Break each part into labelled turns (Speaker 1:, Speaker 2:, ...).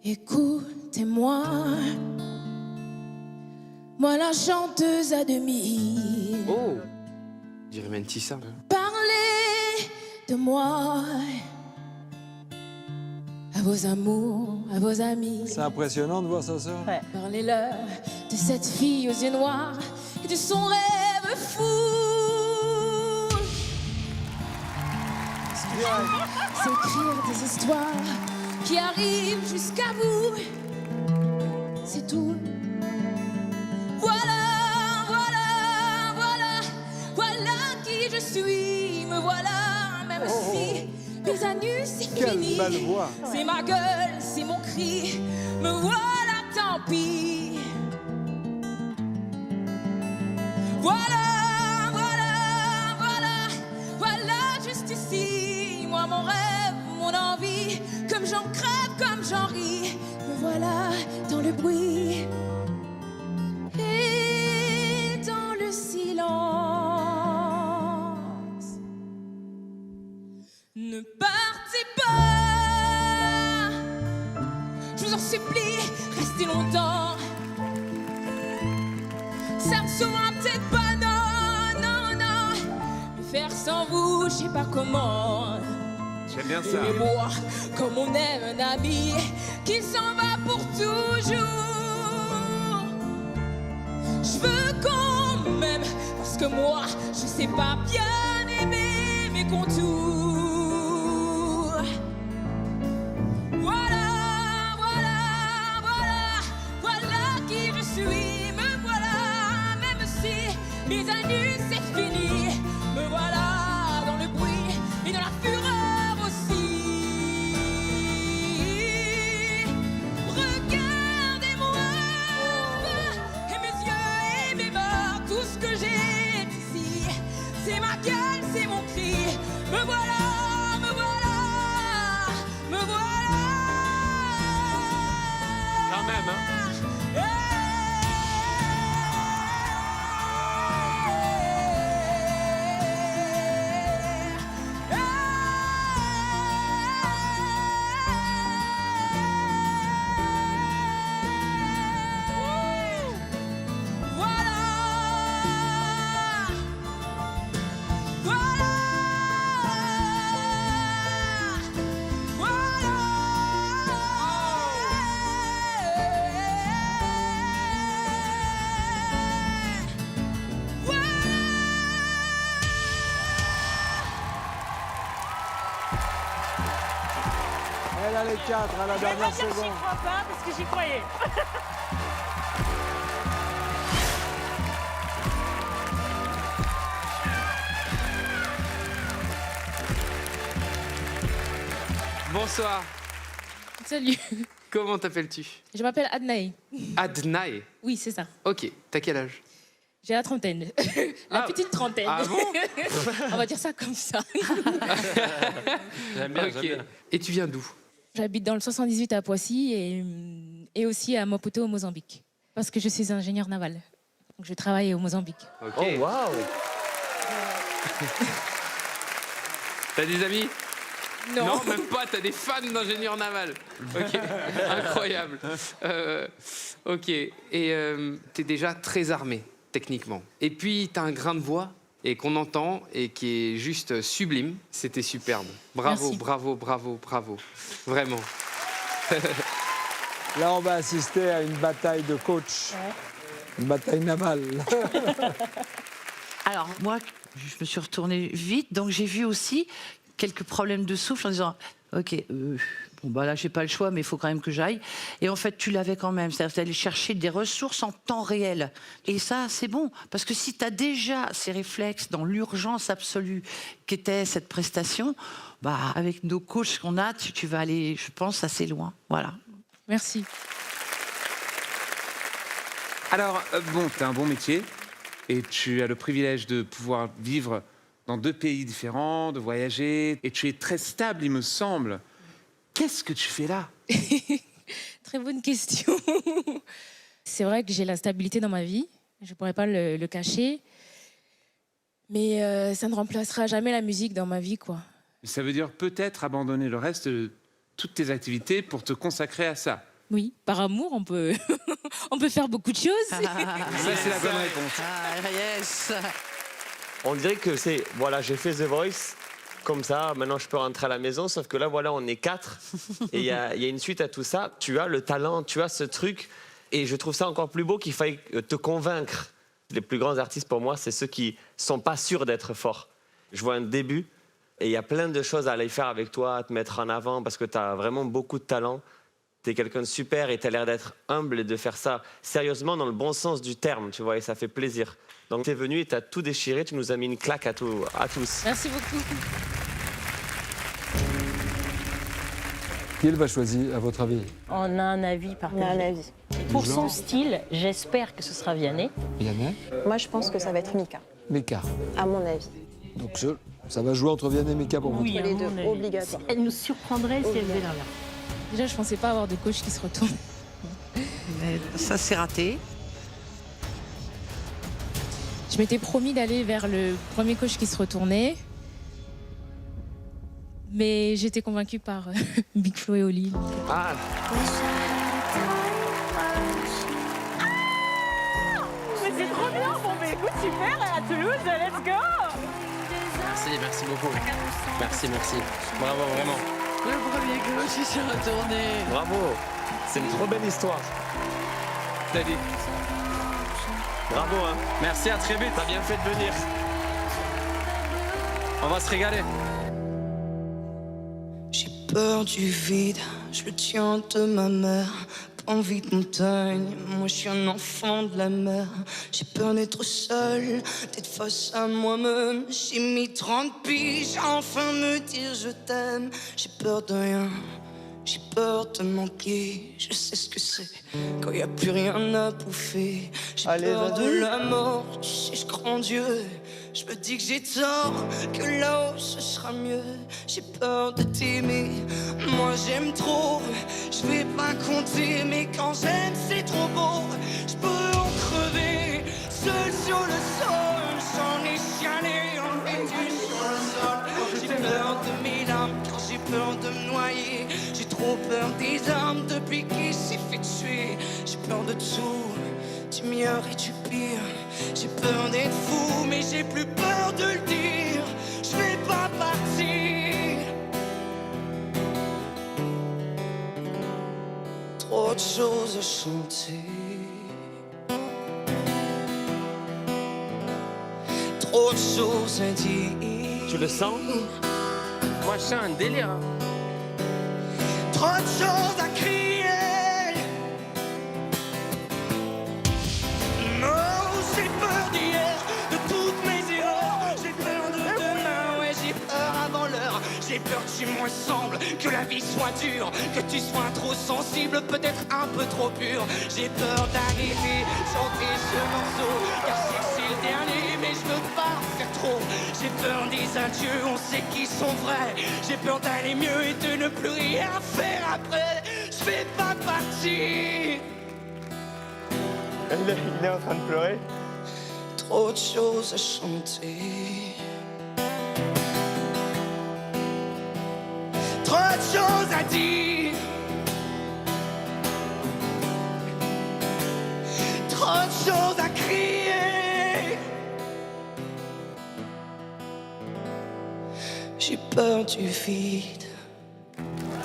Speaker 1: Écoutez-moi, moi la chanteuse à demi.
Speaker 2: Oh, dirait Mentissa.
Speaker 1: Parlez de moi à vos amours, à vos amis.
Speaker 3: C'est impressionnant de voir sa sœur.
Speaker 4: Ouais.
Speaker 1: Parlez-leur de cette fille aux yeux noirs et de son rêve fou. C'est écrire des histoires qui arrivent jusqu'à vous. C'est tout. Voilà, voilà, voilà, voilà qui je suis. Me voilà, même si mes anus c'est
Speaker 3: Quelle
Speaker 1: fini.
Speaker 3: belle voix.
Speaker 1: C'est ma gueule, c'est mon cri. Me voilà, tant pis. Voilà, voilà, voilà, voilà, juste ici. Moi, mon rêve, mon envie. Comme j'en crève, comme j'en ris. Me voilà dans le bruit et dans le silence. Ne partez pas, je vous en supplie, restez longtemps. Ça ne sera peut-être pas, non, non, non. Le faire sans vous, je sais pas comment.
Speaker 5: J'aime bien ça.
Speaker 1: Aimez-moi comme on aime un ami qui s'en va pour toujours. Je veux qu'on m'aime parce que moi, je sais pas bien aimer mes contours. Voilà, voilà, voilà, voilà qui je suis. Me voilà, même si mes années c'est fini. Me voilà dans le bruit et dans la fureur aussi. Regardez-moi et mes yeux et mes mains, tout ce que j'ai ici. C'est ma gueule, c'est mon cri. Me voilà, me voilà, me voilà.
Speaker 2: Quand même, hein.
Speaker 3: Elle a les 4 à la
Speaker 4: Je vais pas
Speaker 3: dernière
Speaker 4: dire que j'y
Speaker 3: seconde.
Speaker 4: crois pas parce que j'y croyais.
Speaker 2: Bonsoir,
Speaker 1: Salut,
Speaker 2: comment t'appelles-tu?
Speaker 1: je m'appelle Adnaï.
Speaker 2: Adnaï.
Speaker 1: Oui, c'est ça.
Speaker 2: Ok, t'as quel âge?
Speaker 1: J'ai la trentaine. La
Speaker 2: Ah.
Speaker 1: petite trentaine.
Speaker 2: Ah bon?
Speaker 1: On va dire ça comme ça.
Speaker 6: J'aime bien,
Speaker 2: Ok.
Speaker 6: j'aime bien.
Speaker 2: Et tu viens d'où?
Speaker 1: J'habite dans le 78 à Poissy et aussi à Maputo au Mozambique. Parce que je suis ingénieur naval. Donc je travaille au Mozambique.
Speaker 2: Ok.
Speaker 6: Oh, waouh!
Speaker 2: T'as des amis?
Speaker 1: Non.
Speaker 2: Même pas, t'as des fans d'ingénieurs navals. Ok, incroyable. Ok, et t'es déjà très armé, techniquement. Et puis, t'as un grain de voix et qu'on entend et qui est juste sublime. C'était superbe. Bravo,
Speaker 1: Merci.
Speaker 2: bravo, bravo, bravo. Vraiment.
Speaker 3: Là, on va assister à une bataille de coach. Une bataille navale.
Speaker 7: Alors, moi, je me suis retournée vite, donc j'ai vu aussi quelques problèmes de souffle en disant ok, bon, bah là, j'ai pas le choix, mais il faut quand même que j'aille. Et en fait, tu l'avais quand même, c'est-à-dire d'aller chercher des ressources en temps réel. Et ça, c'est bon, parce que si tu as déjà ces réflexes dans l'urgence absolue qu'était cette prestation, bah, avec nos coachs qu'on a, tu vas aller, je pense, assez loin. Voilà.
Speaker 1: Merci.
Speaker 5: Alors, bon, tu as un bon métier et tu as le privilège de pouvoir vivre dans 2 pays différents, de voyager, et tu es très stable, il me semble. Qu'est-ce que tu fais là?
Speaker 1: Très bonne question. C'est vrai que j'ai la stabilité dans ma vie. Je ne pourrais pas le cacher. Mais ça ne remplacera jamais la musique dans ma vie, quoi.
Speaker 5: Ça veut dire peut-être abandonner le reste de toutes tes activités pour te consacrer à ça.
Speaker 1: Oui, par amour, on peut, on peut faire beaucoup de choses.
Speaker 5: Ça, c'est la bonne réponse.
Speaker 7: Ah, yes.
Speaker 4: On dirait que c'est, voilà, j'ai fait The Voice, comme ça, maintenant je peux rentrer à la maison, sauf que là, voilà, on est 4, et il y a une suite à tout ça. Tu as le talent, tu as ce truc, et je trouve ça encore plus beau qu'il faille te convaincre. Les plus grands artistes, pour moi, c'est ceux qui sont pas sûrs d'être forts. Je vois un début, et il y a plein de choses à aller faire avec toi, à te mettre en avant, parce que tu as vraiment beaucoup de talent. Tu es quelqu'un de super, et tu as l'air d'être humble, et de faire ça sérieusement, dans le bon sens du terme, tu vois, et ça fait plaisir. Donc tu es venu et tu as tout déchiré, tu nous as mis une claque à tous.
Speaker 1: Merci beaucoup.
Speaker 3: Qui elle va choisir, à votre avis?
Speaker 6: On a un avis partagé. Pour son style, j'espère que ce sera Vianney.
Speaker 3: Vianney?
Speaker 8: Moi, je pense que ça va être Mika,
Speaker 3: Mika.
Speaker 8: à mon avis.
Speaker 3: Donc ça va jouer entre Vianney et Mika pour vous.
Speaker 6: Oui,
Speaker 8: Les
Speaker 6: à
Speaker 8: deux,
Speaker 6: mon avis.
Speaker 8: obligatoire.
Speaker 6: Elle nous surprendrait si elle faisait l'inverse.
Speaker 1: Déjà, je pensais pas avoir de coach qui se retourne.
Speaker 7: Mais ça, c'est raté.
Speaker 1: Je m'étais promis d'aller vers le premier coach qui se retournait. Mais j'étais convaincue par Big Flo et Oli.
Speaker 4: Ah,
Speaker 6: Mais c'est trop bien. Bon, mais écoute, super. À Toulouse, let's go.
Speaker 9: Merci beaucoup. Merci. Bravo, vraiment.
Speaker 7: Le premier coach qui s'est retourné.
Speaker 4: bravo, c'est une trop belle histoire.
Speaker 9: Salut.
Speaker 4: Bravo, hein.
Speaker 9: Merci, à très vite.
Speaker 4: T'as bien fait de venir.
Speaker 9: On va se régaler.
Speaker 10: J'ai peur du vide, je le tiens de ma mère. Pas envie de montagne, moi je suis un enfant de la mer. J'ai peur d'être seul, d'être face à moi-même. J'ai mis 30 piges à enfin me dire je t'aime. J'ai peur de rien, j'ai peur de manquer. Je sais ce que c'est quand y a plus rien à bouffer. J'ai peur de la mort, tu sais je crois en Dieu. Je me dis que j'ai tort, que là-haut ce sera mieux. J'ai peur de t'aimer, moi j'aime trop. Je vais pas compter, mais quand j'aime c'est trop beau. Je peux en crever, seul sur le sol. J'en ai chialé, en vécu sur le sol. J'ai peur de mes larmes, quand j'ai peur de me noyer. J'ai trop peur des armes depuis qu'il s'est fait tuer. J'ai peur de tout, du meilleur et du pire. J'ai peur d'être fou, mais j'ai plus peur de le dire. Je vais pas partir. Trop de choses à chanter. Trop de choses à dire.
Speaker 4: Tu le sens?
Speaker 9: Moi, je sens un délire. Hein.
Speaker 10: Trop de choses à crier. Non, j'ai peur d'hier, de toutes mes erreurs. J'ai peur de demain, ouais, j'ai peur avant l'heure. J'ai peur que tu me ressembles, que la vie soit dure, que tu sois trop sensible, peut-être un peu trop pur. J'ai peur d'arriver, chanter ce morceau, car c'est le dernier, mais je veux pas en faire trop. J'ai peur des adieux, on sait qu'ils sont vrais. J'ai peur d'aller mieux et de ne plus rien faire après. Je vais pas partir.
Speaker 4: Il est en train de pleurer.
Speaker 10: Trop de choses à chanter. Trop de choses à dire. Trop de choses à crier. J'ai peur du vide.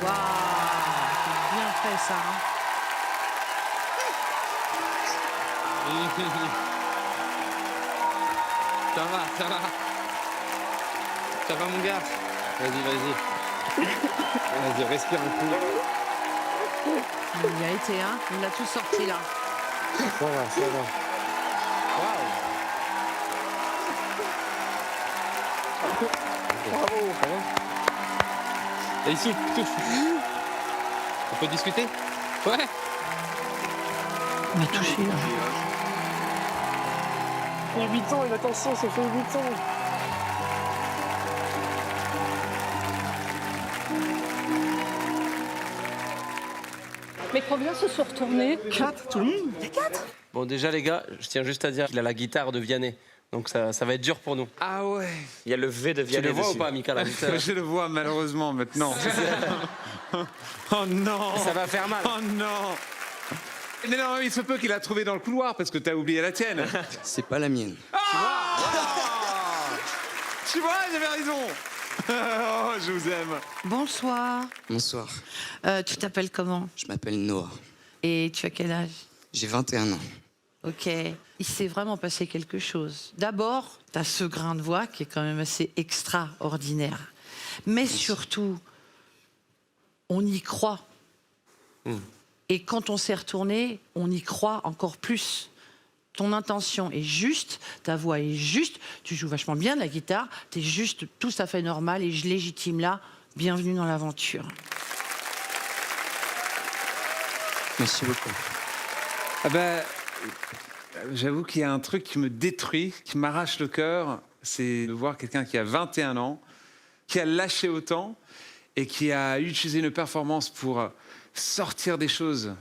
Speaker 7: Waouh, bien fait ça. Hein.
Speaker 2: Ça va. Ça va, mon gars? Vas-y. Vas-y, respire un coup.
Speaker 7: Il y a été, hein. Il a tout sorti là.
Speaker 2: Ça va. Waouh. Bravo. Ça va? Et ici, touche. On peut discuter? Ouais.
Speaker 7: Il m'a touché là.
Speaker 4: Il y a 8 ans, et attention, ça fait 8 ans.
Speaker 6: Mais combien se sont retournés?
Speaker 9: 4, tout le monde. 4. Bon, déjà, les gars, je tiens juste à dire qu'il a la guitare de Vianney. Donc ça va être dur pour nous.
Speaker 5: Ah ouais.
Speaker 4: Il y a le V de
Speaker 9: Tu
Speaker 4: Vianney
Speaker 9: le vois
Speaker 4: dessus.
Speaker 9: ou pas, Mika, là
Speaker 5: Je le vois malheureusement maintenant. Oh non.
Speaker 9: Ça va faire mal.
Speaker 5: Oh non. Mais non, il se peut qu'il a trouvé dans le couloir parce que t'as oublié la tienne.
Speaker 11: C'est pas la mienne.
Speaker 5: Tu vois, j'avais raison. Oh, je vous aime.
Speaker 7: Bonsoir.
Speaker 11: Bonsoir,
Speaker 7: Tu t'appelles comment?
Speaker 11: je m'appelle Noah.
Speaker 7: Et tu as quel âge?
Speaker 11: J'ai 21 ans.
Speaker 7: Ok. Il s'est vraiment passé quelque chose. D'abord, tu as ce grain de voix qui est quand même assez extraordinaire. Mais surtout, on y croit. Et quand on s'est retourné, on y croit encore plus. Ton intention est juste, ta voix est juste, tu joues vachement bien de la guitare, tu es juste tout à fait normal et je légitime là. Bienvenue dans l'aventure.
Speaker 11: Merci beaucoup.
Speaker 5: Ah ben, j'avoue qu'il y a un truc qui me détruit, qui m'arrache le cœur, c'est de voir quelqu'un qui a 21 ans, qui a lâché autant et qui a utilisé une performance pour sortir des choses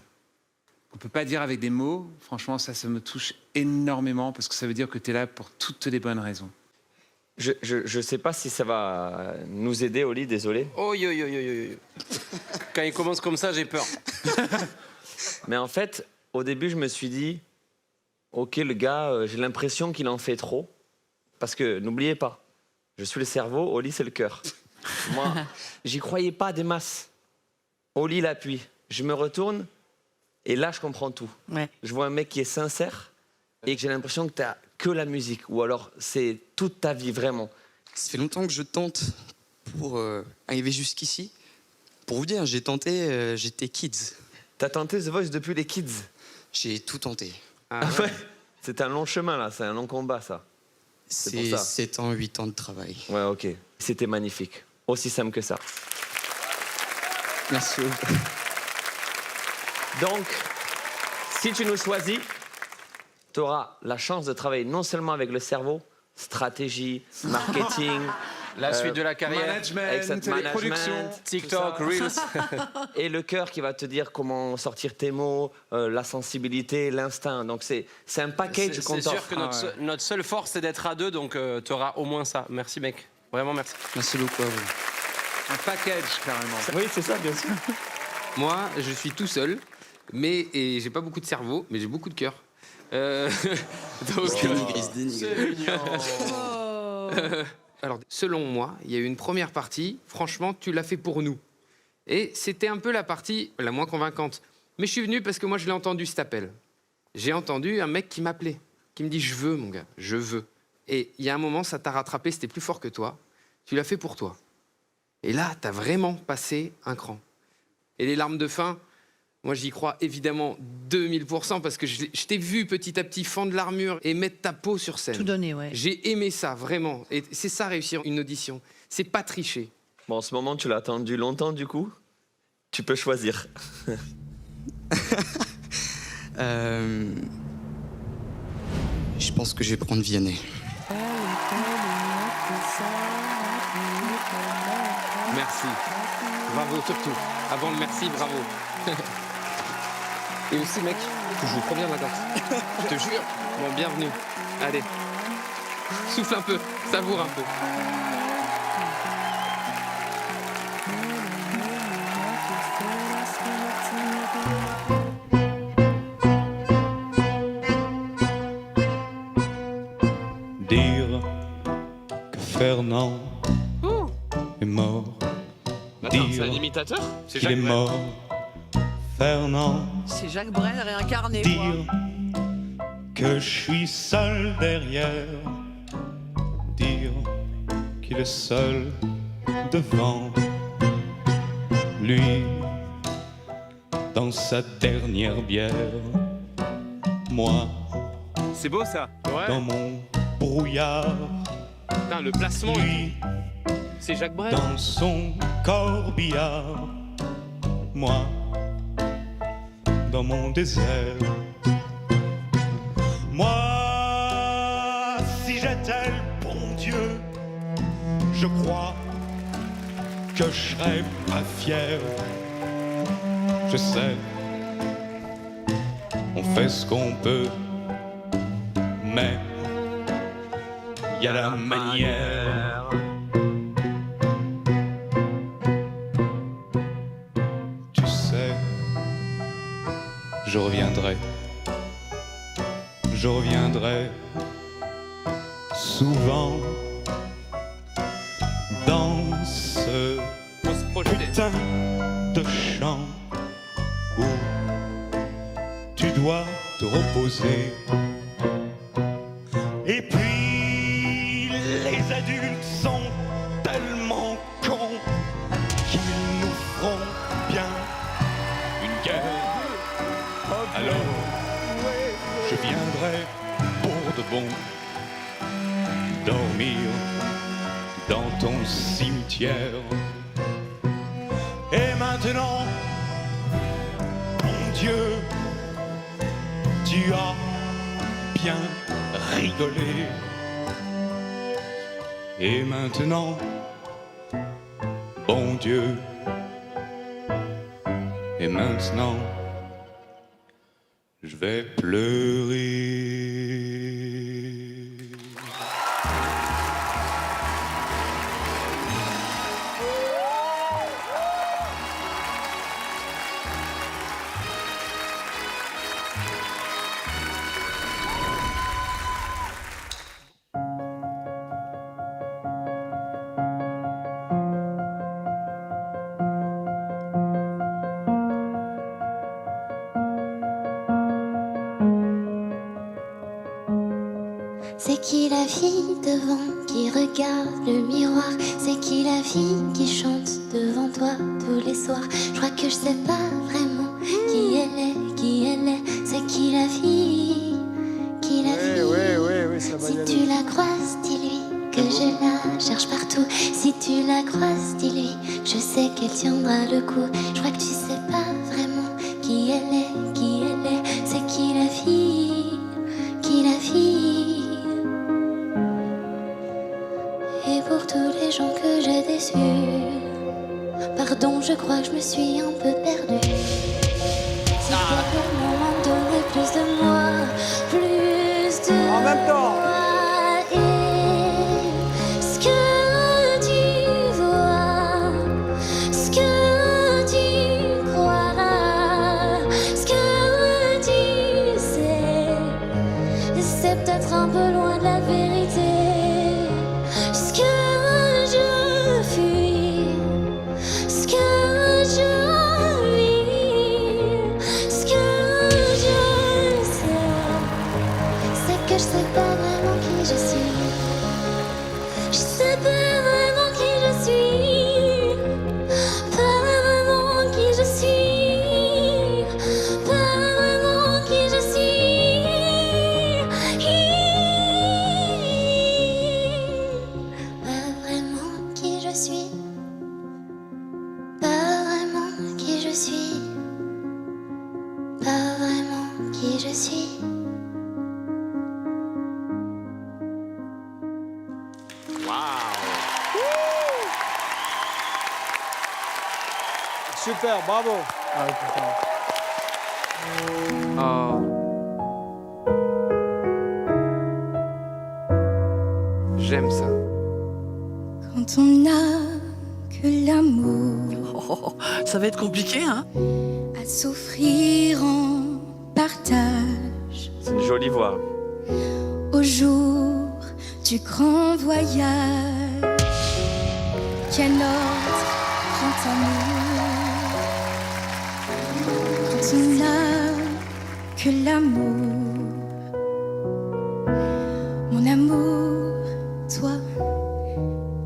Speaker 5: qu'on ne peut pas dire avec des mots. Franchement, ça me touche énormément parce que ça veut dire que tu es là pour toutes les bonnes raisons.
Speaker 4: Je sais pas si ça va nous aider, Oli, désolé.
Speaker 9: Oh, yo. Quand il commence comme ça, j'ai peur.
Speaker 4: Mais en fait, au début, je me suis dit, ok, le gars, j'ai l'impression qu'il en fait trop. Parce que, n'oubliez pas, je suis le cerveau, Oli, c'est le cœur. Moi, j'y croyais pas des masses. Oli, l'appui. Je me retourne, et là, je comprends tout.
Speaker 7: Ouais.
Speaker 4: Je vois un mec qui est sincère, et que j'ai l'impression que tu n'as que la musique. Ou alors, c'est toute ta vie, vraiment.
Speaker 11: Ça fait longtemps que je tente pour arriver jusqu'ici. Pour vous dire, j'ai tenté, j'étais kids.
Speaker 4: T'as tenté The Voice depuis les kids?
Speaker 11: J'ai tout tenté.
Speaker 4: Ah ouais. C'est un long chemin, là. C'est un long combat, ça. C'est pour
Speaker 11: C'est
Speaker 4: ça.
Speaker 11: 7 ans, 8 ans de travail.
Speaker 4: Ouais, ok. C'était magnifique. Aussi simple que ça.
Speaker 11: Merci beaucoup.
Speaker 4: Donc, si tu nous choisis, tu auras la chance de travailler non seulement avec le cerveau, stratégie, marketing,
Speaker 9: La suite de la carrière.
Speaker 5: Management, téléproduction,
Speaker 9: TikTok, Reels.
Speaker 4: et le cœur qui va te dire comment sortir tes mots, la sensibilité, l'instinct. Donc c'est un package qu'on
Speaker 9: C'est sûr
Speaker 4: t'offre.
Speaker 9: que notre seule force, c'est d'être à deux, donc tu auras au moins ça. Merci, mec. Vraiment, merci.
Speaker 11: Merci beaucoup à vous.
Speaker 5: un package carrément.
Speaker 4: Oui, c'est ça, bien sûr.
Speaker 2: Moi, je suis tout seul, et j'ai pas beaucoup de cerveau, mais j'ai beaucoup de cœur. Donc, alors, selon moi, il y a eu une première partie, franchement, tu l'as fait pour nous. Et c'était un peu la partie la moins convaincante. Mais je suis venu parce que moi, je l'ai entendu, cet appel. J'ai entendu un mec qui m'appelait, qui me dit « Je veux, mon gars, je veux ». Et il y a un moment, ça t'a rattrapé, c'était plus fort que toi. Tu l'as fait pour toi. Et là, t'as vraiment passé un cran. Et les larmes de faim, moi, j'y crois évidemment 2000% parce que je t'ai vu petit à petit fendre l'armure et mettre ta peau sur scène.
Speaker 7: Tout donner, ouais.
Speaker 2: J'ai aimé ça, vraiment. Et c'est ça, réussir une audition. C'est pas tricher.
Speaker 4: Bon, en ce moment, tu l'as attendu longtemps, du coup. Tu peux choisir.
Speaker 11: Je pense que je vais prendre Vianney.
Speaker 2: Merci. Bravo, surtout. Avant le merci, bravo. Et aussi, mec, tu joues trop bien la danse. Je te jure. Bon, bienvenue. Allez. Souffle un peu, savoure un peu.
Speaker 12: Dire que Fernand est mort.
Speaker 9: C'est un imitateur? C'est
Speaker 12: Qu'il est
Speaker 9: Jacques Brel.
Speaker 12: mort. Fernand.
Speaker 7: C'est Jacques Brel réincarné. quoi.
Speaker 12: Dire que je suis seul derrière. Dire qu'il est seul devant lui dans sa dernière bière. Moi,
Speaker 5: C'est beau ça.
Speaker 12: dans mon brouillard,
Speaker 2: Putain, le placement,
Speaker 12: lui
Speaker 2: c'est Jacques Brel.
Speaker 12: dans son corbillard. Moi, dans mon désert. Moi, si j'étais le bon Dieu, je crois que je serais pas fier. Je sais, on fait ce qu'on peut, mais y a la manière. Tu sais, je reviendrai souvent dans ce putain de champ où tu dois te reposer. Et puis les adultes sont tellement cons qu'ils nous feront bien une guerre. Alors je viendrai pour de bon dormir dans ton cimetière. Et maintenant, mon Dieu, tu as bien rigolé. Et maintenant, bon Dieu, et maintenant, je vais pleurer.
Speaker 13: C'est qui la fille devant qui regarde le miroir? C'est qui la fille qui chante devant toi tous les soirs? Je crois que je sais pas vraiment qui elle est. C'est qui la fille? Qui la fille?
Speaker 3: Oui, ça va y
Speaker 13: Si
Speaker 3: aller.
Speaker 13: tu la croises, dis-lui que je la cherche partout. Si tu la croises, dis-lui, je sais qu'elle tiendra le coup. Je crois que tu sais pas vraiment qui elle est. C'est qui la fille? Qui la fille? Et pour tous les gens que j'ai déçus, pardon, je crois que je me suis un peu perdue. Si le moment donner plus de moi, plus de
Speaker 3: En même temps.
Speaker 13: moi, et ce que tu vois, ce que tu crois, ce que tu sais, c'est peut-être un peu loin de la vérité. Ce que je fuis, ce que je vis, ce que je sais, c'est que je sais pas vraiment qui je suis. Je sais pas vraiment qui je suis, pas vraiment qui je suis, pas vraiment qui je suis. Pas vraiment qui je suis, pas vraiment qui je suis, pas vraiment qui je suis.
Speaker 3: Super, bravo.
Speaker 2: Oh. J'aime ça.
Speaker 10: Quand on n'a que l'amour,
Speaker 7: Oh, ça va être compliqué, hein?
Speaker 10: à souffrir en partage,
Speaker 4: C'est une jolie voix.
Speaker 10: au jour du grand voyage, quel notre grand amour. Quand on n'a que l'amour, mon amour, toi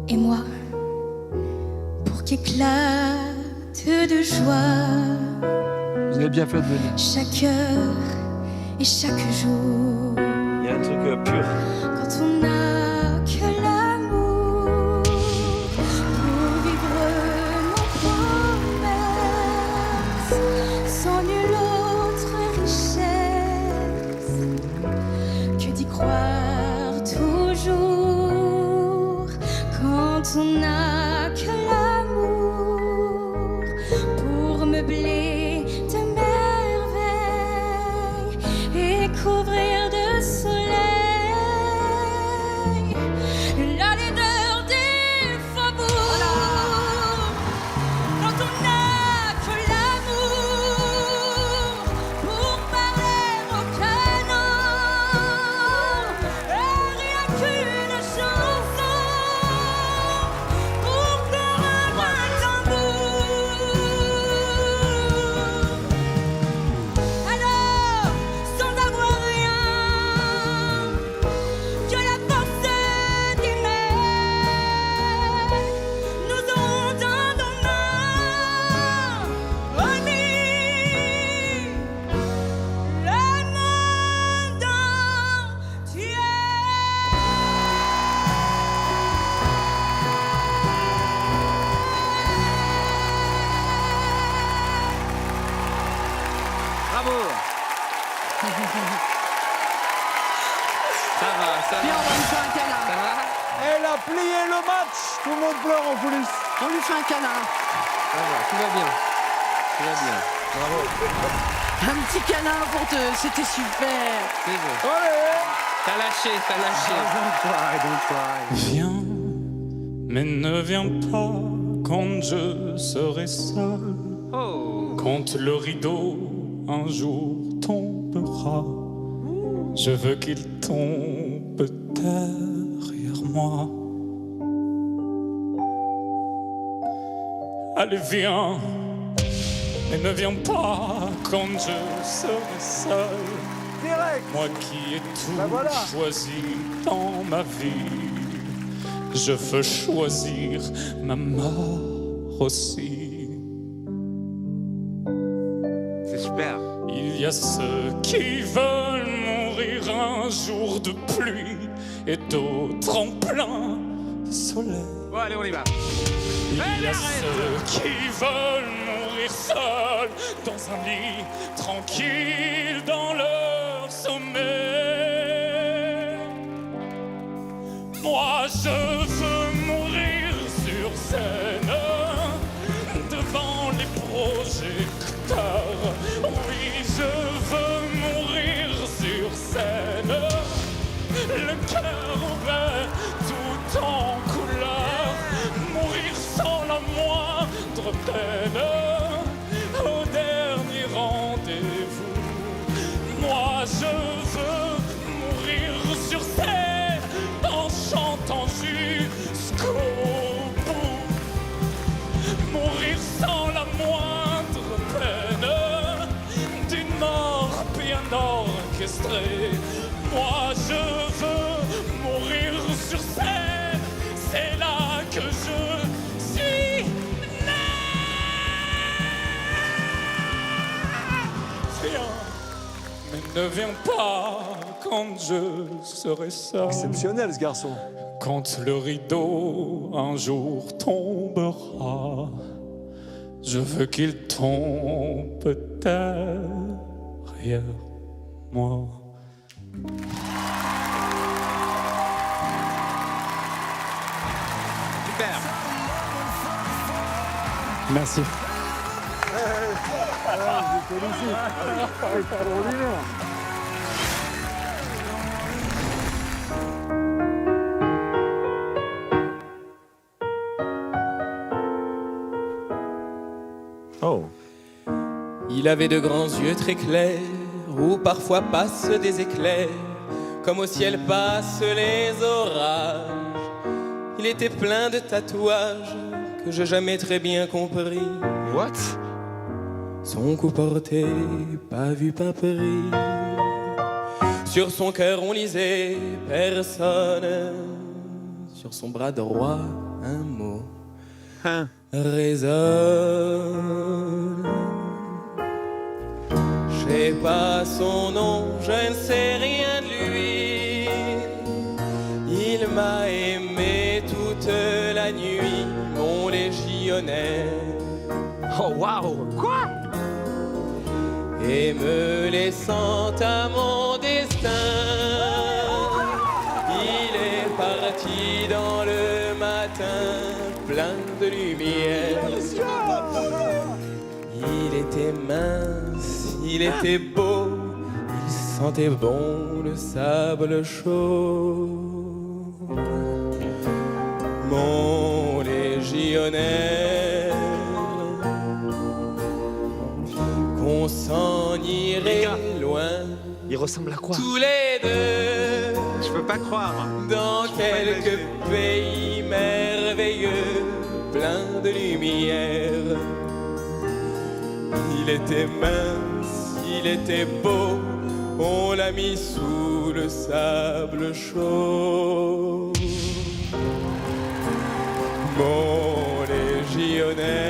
Speaker 10: et moi, pour qu'éclate de joie
Speaker 3: Vous avez bien fait de venir.
Speaker 10: chaque heure et chaque jour.
Speaker 4: Il y a un truc pur.
Speaker 10: Quand on n'a que l'amour pour vivre nos promesses, sans nulle autre richesse que d'y croire toujours. Quand on n'a que l'amour pour meubler de merveilles et couvrir de soleil
Speaker 2: Ça va, ça
Speaker 7: Viens,
Speaker 2: va.
Speaker 7: on va lui faire un câlin.
Speaker 2: Ça va?
Speaker 3: Elle a plié le match. Tout le monde pleure en coulisses.
Speaker 7: On lui fait un câlin.
Speaker 2: Ça va, tout va bien. Tout va bien. Bravo.
Speaker 7: Un petit câlin pour te... C'était super.
Speaker 2: C'est bon.
Speaker 3: Allez.
Speaker 2: T'as lâché, t'as lâché.
Speaker 12: Viens, mais ne viens pas quand je serai seul.
Speaker 2: Oh.
Speaker 12: Quand le rideau un jour tombera, je veux qu'il tombe derrière moi. Allez, viens, mais ne viens pas quand je serai seul.
Speaker 3: Direct.
Speaker 12: Moi qui ai tout
Speaker 3: voilà.
Speaker 12: choisi dans ma vie, je veux choisir ma mort aussi.
Speaker 5: C'est super.
Speaker 12: Il y a ceux qui veulent mourir un jour de pluie et d'autres en plein soleil.
Speaker 5: Bon, allez, on y va.
Speaker 12: Il y a ceux qui veulent mourir seuls dans un lit tranquille dans leur sommeil. Moi je veux mourir sur scène devant les projecteurs. Oui, je veux mourir sur scène, le cœur ouvert tout en couleur, mourir sans la moindre peine au dernier rendez-vous. Moi je veux mourir sur scène en chantant jusqu'au bout, mourir sans la moindre peine d'une mort bien orchestrée. Moi je veux mourir sur scène, c'est là que je suis né. Viens, mais ne viens pas quand je serai seul.
Speaker 3: Exceptionnel ce garçon.
Speaker 12: Quand le rideau un jour tombera, je veux qu'il tombe derrière moi.
Speaker 5: Super.
Speaker 3: Merci. Je félicite. Extraordinaire.
Speaker 4: Oh.
Speaker 14: Il avait de grands yeux très clairs, où parfois passent des éclairs, comme au ciel passent les orages. Il était plein de tatouages que j'ai jamais très bien compris.
Speaker 4: What?
Speaker 14: Son cou porté, pas vu, pas pris. Sur son cœur on lisait personne. Sur son bras droit un mot résonne. Je sais pas son nom, je ne sais rien de lui. Il m'a aimé toute la nuit, mon légionnaire.
Speaker 4: Oh waouh! Quoi?
Speaker 14: Et me laissant à mon destin, il est parti dans le matin, plein de lumière. Il était mince, il était beau, il sentait bon le sable chaud. Mon légionnaire, qu'on s'en irait loin.
Speaker 4: Il ressemble à quoi?
Speaker 14: Tous les deux.
Speaker 5: Je peux pas croire.
Speaker 14: Dans quelques pays merveilleux, plein de lumière. Il était mince, il était beau, on l'a mis sous le sable chaud. Mon légionnaire,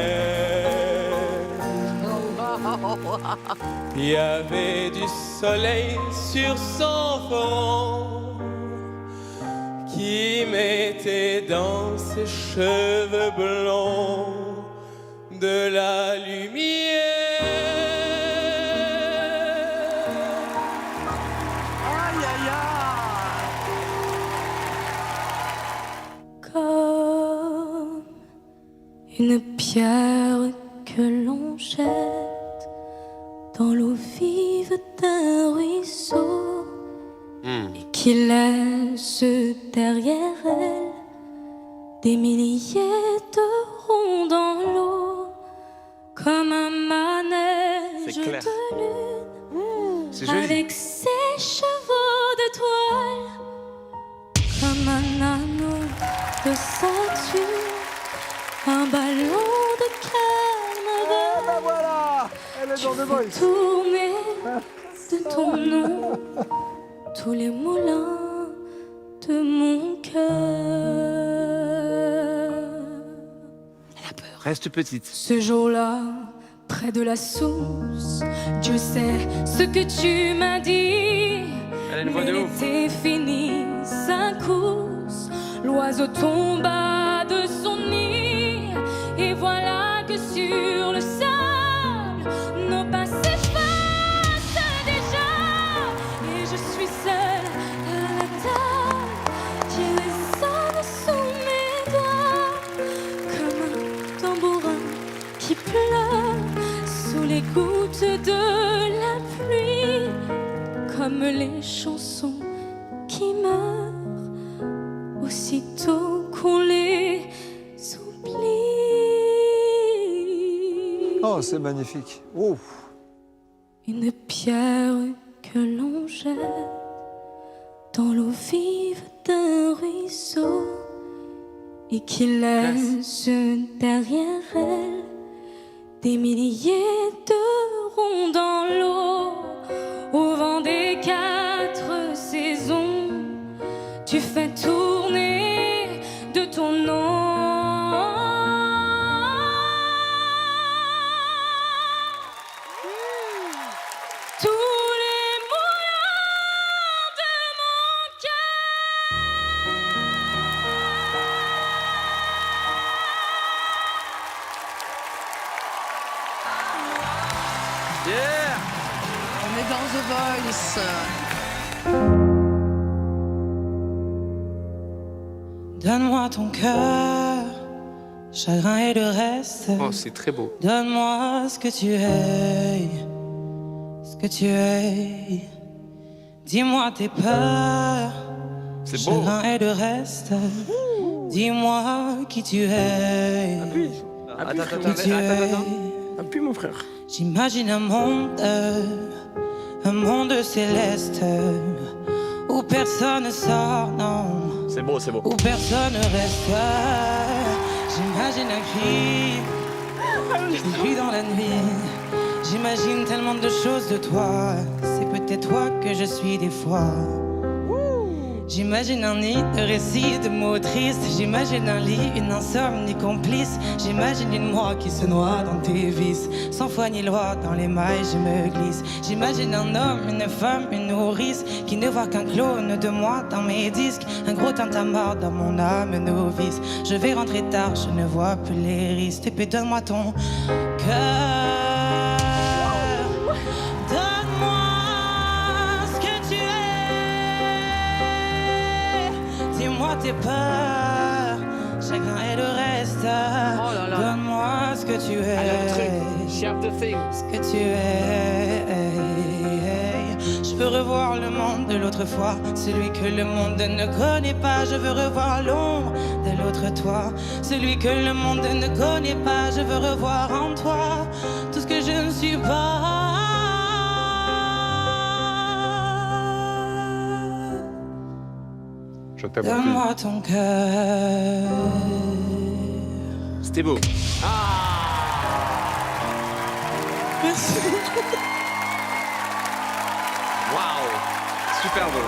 Speaker 14: il y avait du soleil sur son front qui mettait dans ses cheveux blonds de la lumière.
Speaker 10: pierre que l'on jette dans l'eau vive d'un ruisseau et qui laisse derrière elle des milliers de ronds dans l'eau, comme un manège
Speaker 4: C'est clair.
Speaker 10: de lune,
Speaker 5: C'est joli.
Speaker 10: avec ses chevaux de toile, comme un anneau de Saturne, un ballon de carnaval.
Speaker 3: Ben voilà, elle est dans The Voice.
Speaker 10: Tourner de ton nom tous les moulins de mon cœur.
Speaker 5: Reste petite.
Speaker 10: Ce jour-là, près de la source, Dieu sait ce que tu m'as dit.
Speaker 9: Elle a une voix de
Speaker 10: Mais
Speaker 9: ouf.
Speaker 10: l'été finit sa course, l'oiseau tomba de son nid, et voilà que sur le sable, nos pas s'effacent déjà, et je suis seule à la table qui résonne sous mes doigts, comme un tambourin qui pleure sous les gouttes de la pluie, comme les chansons qui meurent aussitôt qu'on les oublie.
Speaker 3: Oh, c'est magnifique. Oh.
Speaker 10: Une pierre que l'on jette dans l'eau vive d'un ruisseau et qui laisse derrière elle des milliers de ronds dans l'eau. Au vent des 4 saisons, tu fais tourner de ton nom tous les moulins de mon
Speaker 9: Yeah.
Speaker 7: On est dans The Voice.
Speaker 10: Donne-moi ton cœur, chagrin et le reste.
Speaker 2: Oh, c'est très beau.
Speaker 10: Donne-moi ce que tu es, ce que tu es. Dis-moi tes peurs,
Speaker 2: C'est beau.
Speaker 10: chagrin et le reste. Dis-moi qui tu es.
Speaker 4: Attends.
Speaker 10: Appuie mon frère. J'imagine un monde céleste où personne ne sort, non.
Speaker 4: C'est beau, c'est beau.
Speaker 10: Où personne ne reste. J'imagine un cri dans la nuit. J'imagine tellement de choses de toi. C'est peut-être toi que je suis des fois. J'imagine un nid de récits, de mots tristes. J'imagine un lit, une insomnie complice. J'imagine une moi qui se noie dans tes vices. Sans foi ni loi, dans les mailles je me glisse. J'imagine un homme, une femme, une nourrice qui ne voit qu'un clone de moi dans mes disques. Un gros tintamarre dans mon âme novice. Je vais rentrer tard, je ne vois plus les risques. Et puis donne-moi ton cœur. Dis-moi tes peurs, chacun et le reste. Donne-moi ce que tu es. Ce que tu es. Je veux revoir le monde de l'autre fois, celui que le monde ne connaît pas. Je veux revoir l'ombre de l'autre toi, celui que le monde ne connaît pas. Je veux revoir en toi tout ce que je ne suis pas. Donne-moi ton cœur.
Speaker 5: C'était beau.
Speaker 10: Merci.
Speaker 2: Waouh. Super beau.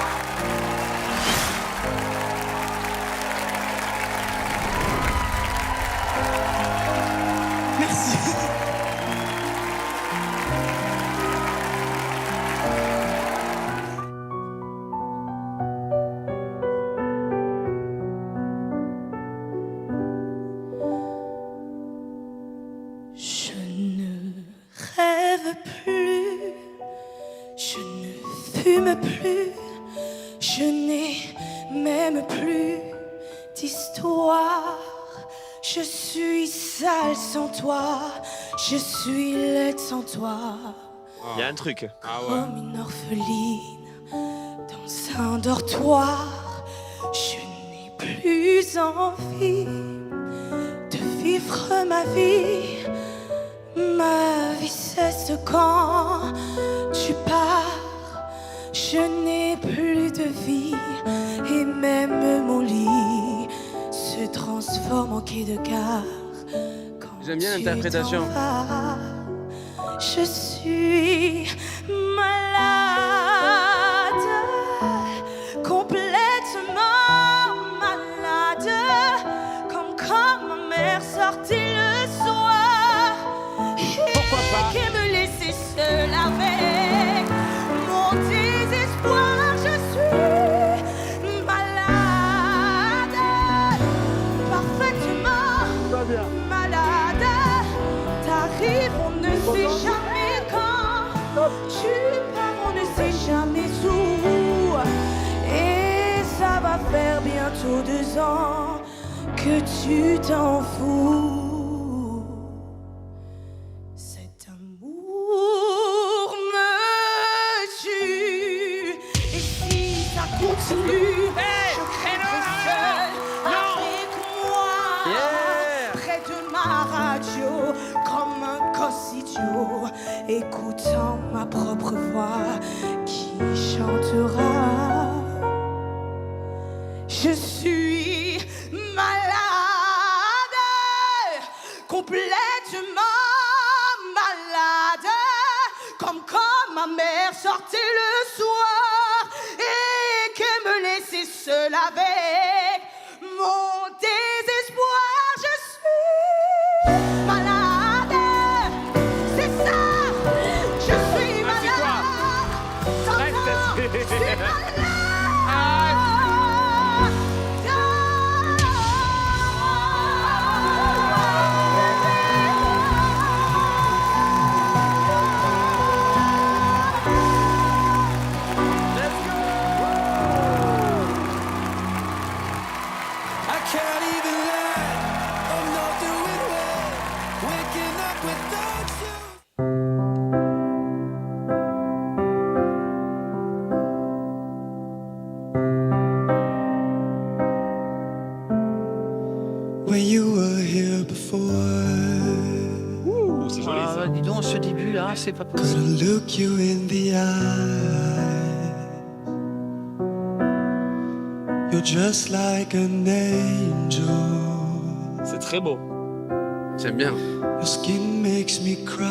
Speaker 10: Merci. Je ne rêve plus, je ne fume plus, je n'ai même plus d'histoire. Je suis sale sans toi, je suis laide sans toi.
Speaker 4: Il y a un truc.
Speaker 10: Comme une orpheline dans un dortoir, je n'ai plus envie de vivre ma vie. Ma vie cesse quand tu pars, je n'ai plus de vie et même mon lit se transforme en quai de gare.
Speaker 9: J'aime bien l'interprétation.
Speaker 10: Je suis malade, complètement malade, comme quand ma mère sortait le soir.
Speaker 2: Pourquoi pas?
Speaker 10: Et me laissait seule avec mon désespoir. Je suis malade, parfaitement malade. T'arrives, on ne sait jamais quand. Tu pars, on ne sait jamais où. Et ça va faire bientôt 2 ans que tu t'en fous. Cet amour me tue. Et si ça continue, je crèverai seule avec moi. Près de ma radio, comme un gosse idiot, écoutant ma propre voix qui chantera. Je suis malade, complètement malade, comme quand ma mère sortait le soir et qu'elle me laissait seule avec mon désespoir. Je suis malade, c'est ça. Je suis malade. Je suis malade. I can't even lie, I'm not doing well, waking up without you. When you were here before,
Speaker 4: C'est joli
Speaker 7: Ah,
Speaker 4: ça.
Speaker 7: bah, dis donc, ce début là, c'est pas possible.
Speaker 10: couldn't look you in the eye. You're just like an angel.
Speaker 4: C'est très beau.
Speaker 2: J'aime bien.
Speaker 10: Your skin makes me cry.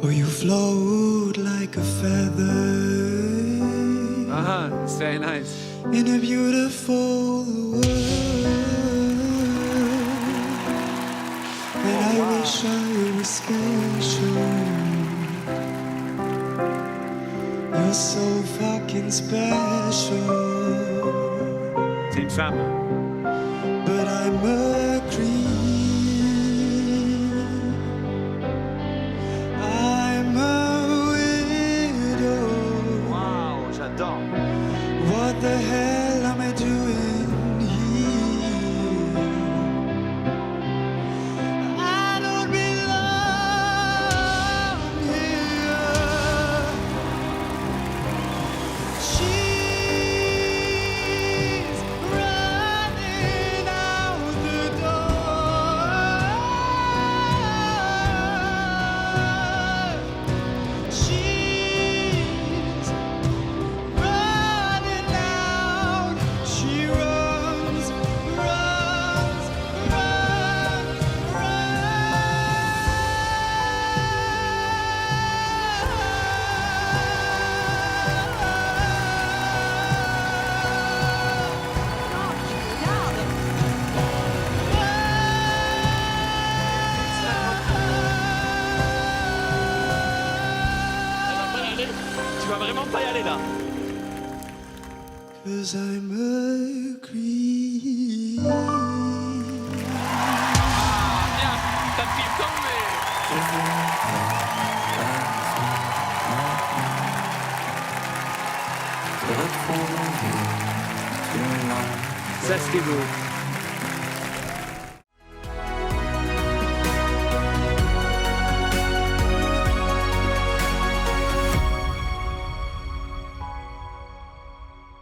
Speaker 10: Oh, you float like a feather
Speaker 5: Ah, it's very nice.
Speaker 10: in a beautiful world. And I wish I was special. You're so fucking special.
Speaker 5: C'est une femme.
Speaker 10: But I'm a creep. I'm a widow.
Speaker 4: Waouh, j'adore.
Speaker 10: What the hell am I doing here? I don't belong here. She's running out the door. She's running out. She runs, runs, runs,
Speaker 4: Tu vas vraiment pas y aller là.
Speaker 10: 'Cause I'm a creep.
Speaker 2: Bien, t'as pris le temps, mais.
Speaker 5: Ça, c'était beau.